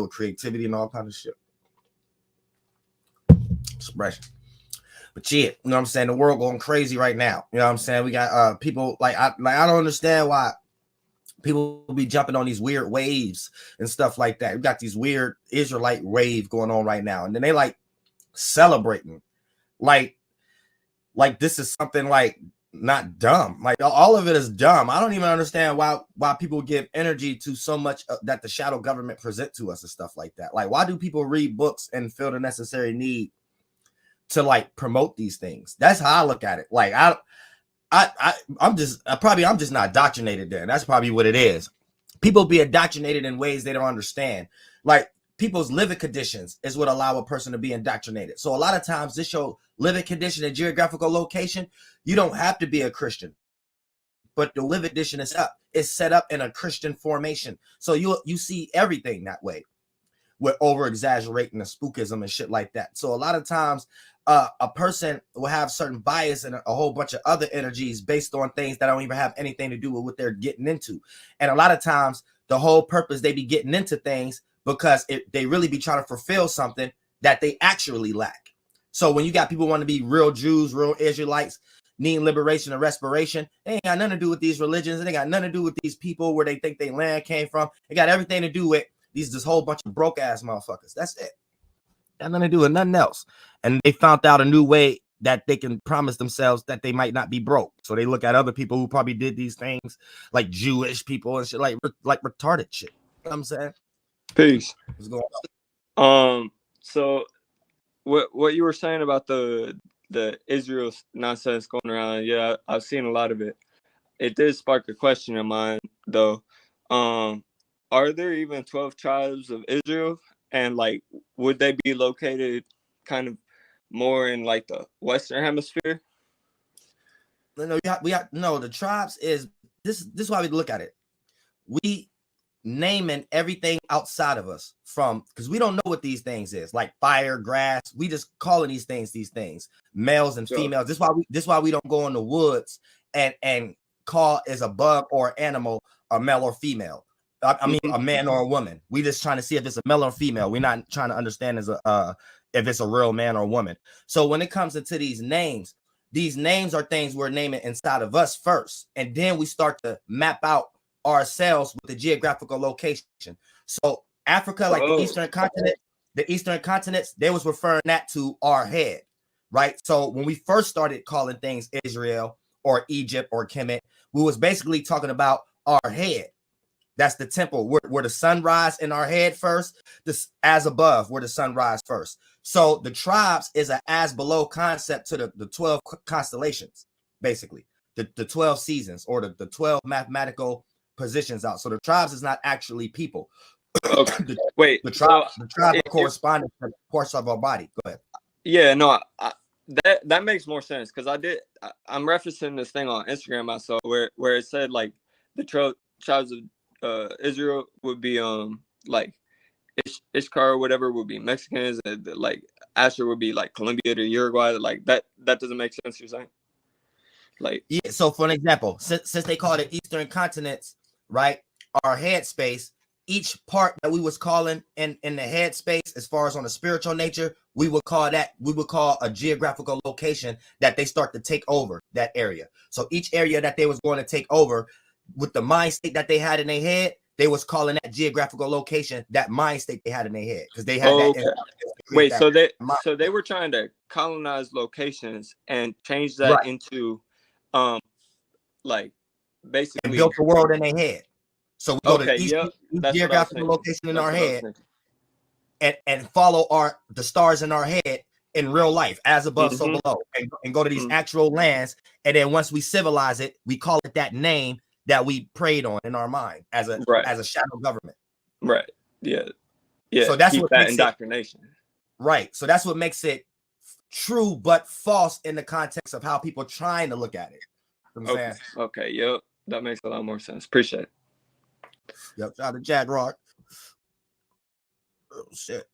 creativity and all kind of shit. Expression. But yeah, you know what I'm saying? The world going crazy right now. You know what I'm saying? We got people I don't understand why people be jumping on these weird waves and stuff like that. We got these weird Israelite wave going on right now, and then they like celebrating like this is something like not dumb. Like all of it is dumb. I don't even understand why people give energy to so much that the shadow government present to us and stuff like that. Like, why do people read books and feel the necessary need to like promote these things? That's how I look at it. Like I'm just not indoctrinated then. That's probably what it is. People be indoctrinated in ways they don't understand. Like people's living conditions is what allow a person to be indoctrinated. So a lot of times this show living condition and geographical location, you don't have to be a Christian, but the living condition is set up in a Christian formation. So you see everything that way. We're over exaggerating the spookism and shit like that. So a lot of times a person will have certain bias and a whole bunch of other energies based on things that don't even have anything to do with what they're getting into. And a lot of times the whole purpose they be getting into things because they really be trying to fulfill something that they actually lack. So when you got people want to be real Jews, real Israelites, needing liberation and respiration, they ain't got nothing to do with these religions. They got nothing to do with these people where they think their land came from. It got everything to do with this whole bunch of broke ass motherfuckers. That's it. Got nothing to do with nothing else. And they found out a new way that they can promise themselves that they might not be broke. So they look at other people who probably did these things, like Jewish people and shit, like retarded shit. You know what I'm saying? Peace. What's going on? So what you were saying about the Israel nonsense going around, yeah, I've seen a lot of it. It did spark a question in mine though. Are there even 12 tribes of Israel? And like, would they be located kind of more in like the Western Hemisphere? No, the tribes is this is why we look at it. We naming everything outside of us because we don't know what these things is, like fire, grass. We just calling these things males and females. This is why we don't go in the woods and call as a bug or animal a male or female. I mean, a man or a woman. We just trying to see if it's a male or female. We're not trying to understand if it's a real man or a woman. So when it comes into these names are things we're naming inside of us first, and then we start to map out ourselves with the geographical location. So Africa, like the Eastern continents, they was referring that to our head, right? So when we first started calling things Israel or Egypt or Kemet, we was basically talking about our head. That's the temple where the sun rise in our head first. This as above, where the sun rise first. So the tribes is an as below concept to the 12 constellations, basically the 12 seasons or the 12 mathematical positions out. So the tribes is not actually people. Okay. The tribe corresponding to parts of our body. Go ahead. Yeah, no, that makes more sense because I'm referencing this thing on Instagram I saw where it said like the tribes of Israel would be like Ishkar or whatever would be Mexicans, and like Asher would be like Colombia to Uruguay. Like that doesn't make sense. You're saying, like, yeah. So for an example, since they call it Eastern continents, right? Our head space, each part that we was calling in the head space, as far as on the spiritual nature, we would call a geographical location that they start to take over that area. So each area that they was going to take over, with the mind state that they had in their head, they was calling that geographical location that mind state they had in their head because they had that. Wait, so they were trying to colonize locations and change that into, like basically and built the world in their head. So we go to each geographical location in our head and follow the stars in our head in real life, as above, so below, and go to these actual lands. And then once we civilize it, we call it that name that we prayed on in our mind as a shadow government. Right. Yeah. So that's what makes indoctrination. Right. So that's what makes it true but false in the context of how people trying to look at it. You know what I'm saying? Okay. Yep. That makes a lot more sense. Appreciate it. Yep. Shout out to Jack Rock. Oh shit.